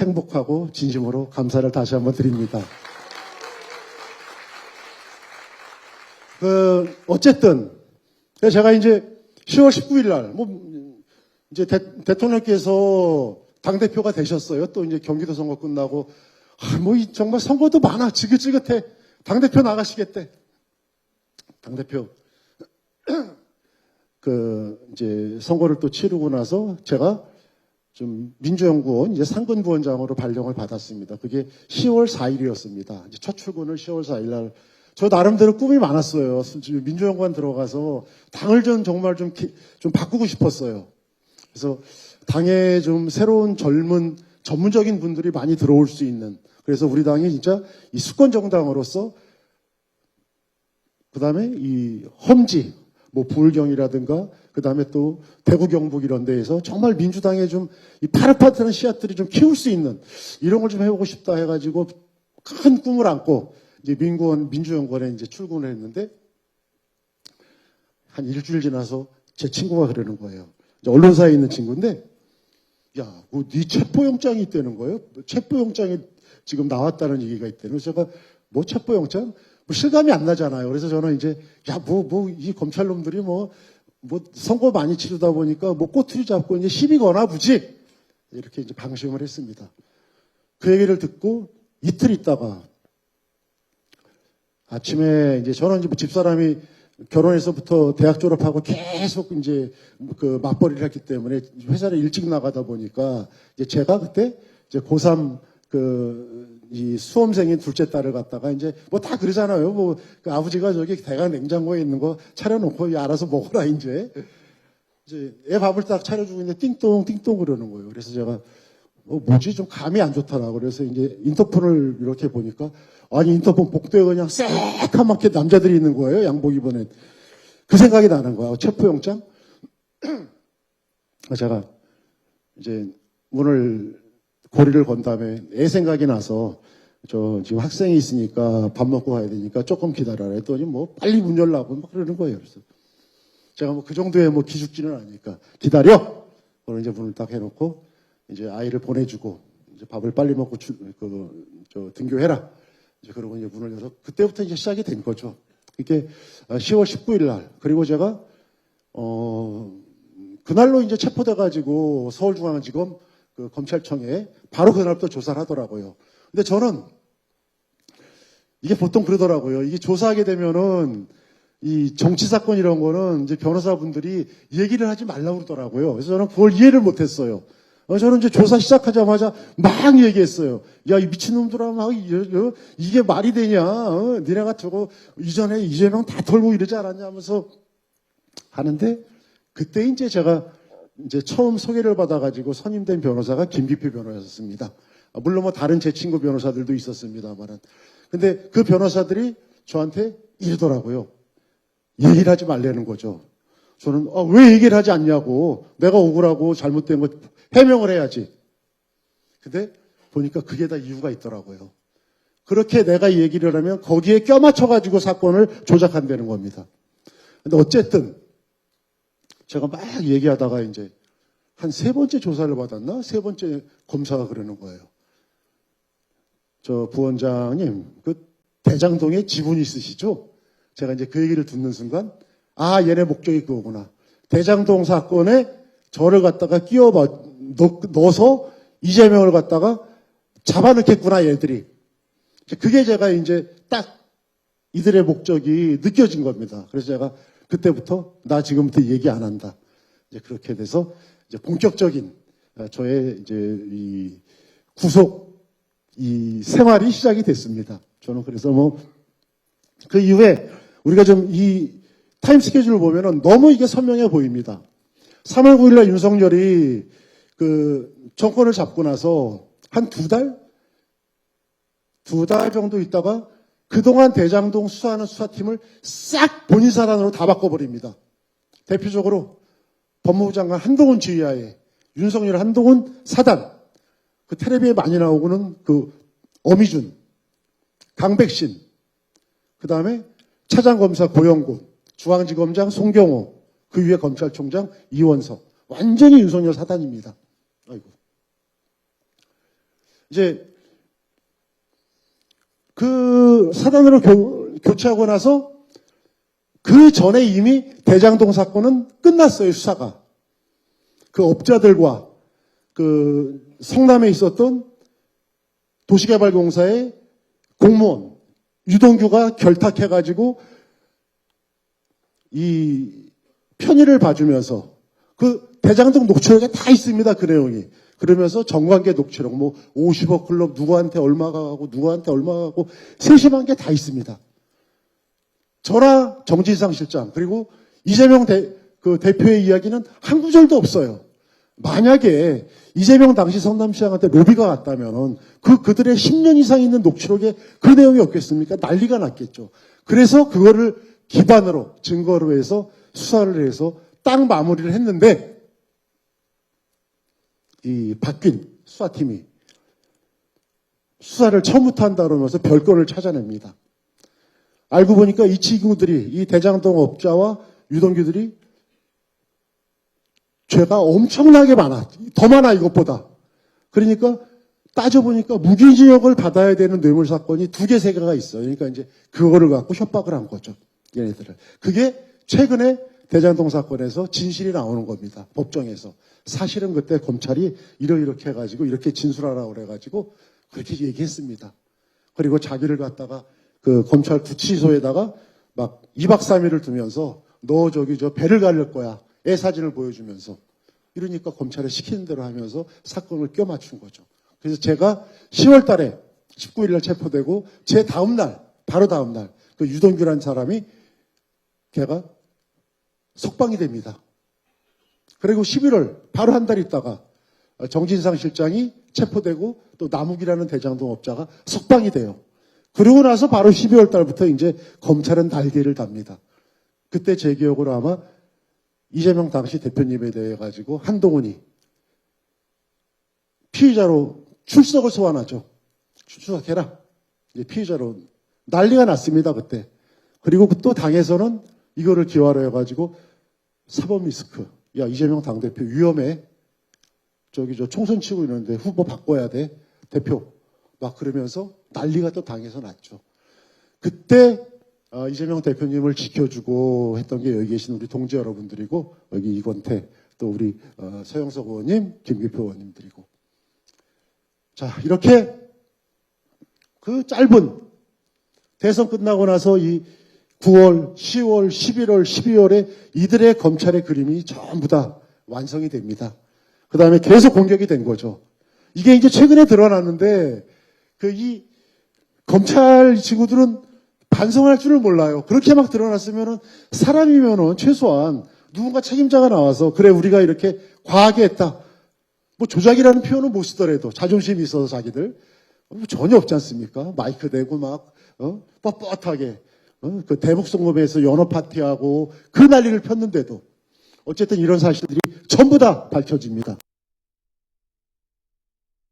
행복하고 진심으로 감사를 다시 한번 드립니다. 어쨌든, 제가 이제 10월 19일 날, 이제 대통령께서 당대표가 되셨어요. 또 이제 경기도 선거 끝나고, 정말 선거도 많아. 지긋지긋해. 당대표 나가시겠대. 당대표. 이제 선거를 또 치르고 나서 제가 좀 민주연구원 이제 상근부원장으로 발령을 받았습니다. 그게 10월 4일이었습니다. 이제 첫 출근을 10월 4일 날. 저 나름대로 꿈이 많았어요. 민주연구원 들어가서 당을 정말 좀 바꾸고 싶었어요. 그래서 당에 좀 새로운 젊은 전문적인 분들이 많이 들어올 수 있는. 그래서 우리 당이 진짜 이 수권 정당으로서 그다음에 이 험지 부울경이라든가 그다음에 또 대구 경북 이런 데에서 정말 민주당에 좀 이 파릇파릇한 씨앗들이 좀 키울 수 있는 이런 걸 좀 해보고 싶다 해가지고 큰 꿈을 안고 이제 민주연구원에 이제 출근을 했는데 한 일주일 지나서 제 친구가 그러는 거예요. 이제 언론사에 있는 친구인데, 야, 네 체포영장이 있다는 거예요? 체포영장이 지금 나왔다는 얘기가 있대요. 그래서 제가 체포영장? 실감이 안 나잖아요. 그래서 저는 이제 이 검찰놈들이 선거 많이 치르다 보니까 꼬투리 잡고 이제 시비 거나 보지 이렇게 이제 방심을 했습니다. 그 얘기를 듣고 이틀 있다가 아침에 이제 저는 이제 집사람이 결혼해서부터 대학 졸업하고 계속 이제 맞벌이를 했기 때문에 회사를 일찍 나가다 보니까 이제 제가 그때 이제 고3 이 수험생인 둘째 딸을 갖다가 이제 다 그러잖아요. 그 아버지가 저기 대강 냉장고에 있는 거 차려놓고 알아서 먹어라 이제 애 밥을 딱 차려주고 있는데 띵동 그러는 거예요. 그래서 제가 뭐지 좀 감이 안 좋더라고. 그래서 이제 인터폰을 이렇게 보니까 아니 인터폰 복도에 그냥 새까맣게 남자들이 있는 거예요. 양복 입은 애. 그 생각이 나는 거야. 체포영장. 제가 이제 문을 고리를 건 다음에 애 생각이 나서 저 지금 학생이 있으니까 밥 먹고 가야 되니까 조금 기다려라 했더니 빨리 문 열라고 막 그러는 거예요. 그래서 제가 그 정도의 기죽지는 않으니까 기다려. 그걸 이제 문을 딱 해놓고 이제 아이를 보내주고 이제 밥을 빨리 먹고 등교해라. 이제 그러고 이제 문을 열어서 그때부터 이제 시작이 된 거죠. 이게 10월 19일 날. 그리고 제가 그날로 이제 체포돼가지고 서울중앙지검 검찰청에 바로 그날부터 조사를 하더라고요. 근데 저는 이게 보통 그러더라고요. 이게 조사하게 되면은 이 정치 사건 이런 거는 이제 변호사분들이 얘기를 하지 말라고 그러더라고요. 그래서 저는 그걸 이해를 못했어요. 저는 이제 조사 시작하자마자 막 얘기했어요. 야, 이 미친놈들아, 이게 말이 되냐. 니네가 저거 이전에 이재명 다 털고 이러지 않았냐 하면서 하는데 그때 이제 제가 이제 처음 소개를 받아가지고 선임된 변호사가 김기표 변호사였습니다. 물론 다른 제 친구 변호사들도 있었습니다만은. 근데 그 변호사들이 저한테 이러더라고요. 얘기를 하지 말라는 거죠. 저는 왜 얘기를 하지 않냐고. 내가 억울하고 잘못된 거 해명을 해야지. 근데 보니까 그게 다 이유가 있더라고요. 그렇게 내가 얘기를 하면 거기에 껴맞춰가지고 사건을 조작한다는 겁니다. 근데 어쨌든 제가 막 얘기하다가 이제 한 세 번째 조사를 받았나? 세 번째 검사가 그러는 거예요. 저 부원장님, 대장동에 지분이 있으시죠? 제가 이제 그 얘기를 듣는 순간, 얘네 목적이 그거구나. 대장동 사건에 저를 갖다가 넣어서 이재명을 갖다가 잡아넣겠구나, 얘들이. 그게 제가 이제 딱 이들의 목적이 느껴진 겁니다. 그래서 제가 그때부터 나 지금부터 얘기 안 한다. 이제 그렇게 돼서 이제 본격적인 저의 이제 이 구속 이 생활이 시작이 됐습니다. 저는 그래서 그 이후에 우리가 좀 이 타임 스케줄을 보면은 너무 이게 선명해 보입니다. 3월 9일날 윤석열이 정권을 잡고 나서 한 두 달 정도 있다가 그동안 대장동 수사하는 수사팀을 싹 본인 사단으로 다 바꿔버립니다. 대표적으로 법무부 장관 한동훈 지휘하에 윤석열 한동훈 사단, 텔레비에 많이 나오고는 어미준, 강백신, 그 다음에 차장검사 고영곤, 중앙지검장 송경호, 그 위에 검찰총장 이원석. 완전히 윤석열 사단입니다. 아이고. 이제 그 사단으로 교체하고 나서 그 전에 이미 대장동 사건은 끝났어요, 수사가. 그 업자들과 그 성남에 있었던 도시개발공사의 공무원 유동규가 결탁해가지고 이 편의를 봐주면서 그 대장동 녹취록에 다 있습니다, 그 내용이. 그러면서 정관계 녹취록, 뭐 50억 클럽 누구한테 얼마가 가고 누구한테 얼마가 가고 세심한 게 다 있습니다. 저나 정진상 실장 그리고 이재명 대표의 이야기는 한 구절도 없어요. 만약에 이재명 당시 성남시장한테 로비가 갔다면은 그들의 10년 이상 있는 녹취록에 그 내용이 없겠습니까? 난리가 났겠죠. 그래서 그거를 기반으로 증거로 해서 수사를 해서 딱 마무리를 했는데 이 박균 수사팀이 수사를 처음부터 한다 그러면서 별건을 찾아냅니다. 알고 보니까 이 친구들이 이 대장동 업자와 유동규들이 죄가 엄청나게 많아. 더 많아 이것보다. 그러니까 따져보니까 무기징역을 받아야 되는 뇌물 사건이 2개, 3개가 있어요. 그러니까 이제 그거를 갖고 협박을 한 거죠. 얘네들을. 그게 최근에 대장동 사건에서 진실이 나오는 겁니다. 법정에서. 사실은 그때 검찰이 이렇게 해가지고 이렇게 진술하라고 그래가지고 그렇게 얘기했습니다. 그리고 자기를 갖다가 그 검찰 구치소에다가 막 2박 3일을 두면서 너 저 배를 가릴 거야. 애 사진을 보여주면서. 이러니까 검찰에 시키는 대로 하면서 사건을 껴맞춘 거죠. 그래서 제가 10월 달에 19일 날 체포되고 제 다음 날, 바로 다음 날 그 유동규라는 사람이 걔가 석방이 됩니다. 그리고 11월 바로 한 달 있다가 정진상 실장이 체포되고 또 남욱이라는 대장동 업자가 석방이 돼요. 그러고 나서 바로 12월 달부터 이제 검찰은 날개를 답니다. 그때 제 기억으로 아마 이재명 당시 대표님에 대해 가지고 한동훈이 피의자로 출석을 소환하죠. 출석해라. 이제 피의자로 난리가 났습니다, 그때. 그리고 또 당에서는 이거를 기화로 해가지고 사법 리스크. 야, 이재명 당대표 위험해. 저 총선 치고 있는데 후보 바꿔야 돼. 대표. 막 그러면서 난리가 또 당에서 났죠. 그때 이재명 대표님을 지켜주고 했던 게 여기 계신 우리 동지 여러분들이고 여기 이건태 또 우리 서영석 의원님, 김기표 의원님들이고 자 이렇게 그 짧은 대선 끝나고 나서 이 9월, 10월, 11월, 12월에 이들의 검찰의 그림이 전부 다 완성이 됩니다. 그 다음에 계속 공격이 된 거죠. 이게 이제 최근에 드러났는데 이 검찰 친구들은 반성할 줄을 몰라요. 그렇게 막 드러났으면은 사람이면은 최소한 누군가 책임자가 나와서 그래 우리가 이렇게 과하게 했다. 뭐 조작이라는 표현은 못 쓰더라도 자존심이 있어서 자기들 전혀 없지 않습니까? 마이크 대고 막 뻣뻣하게 그 대북송금에서 연어 파티하고 그 난리를 폈는데도 어쨌든 이런 사실들이 전부 다 밝혀집니다.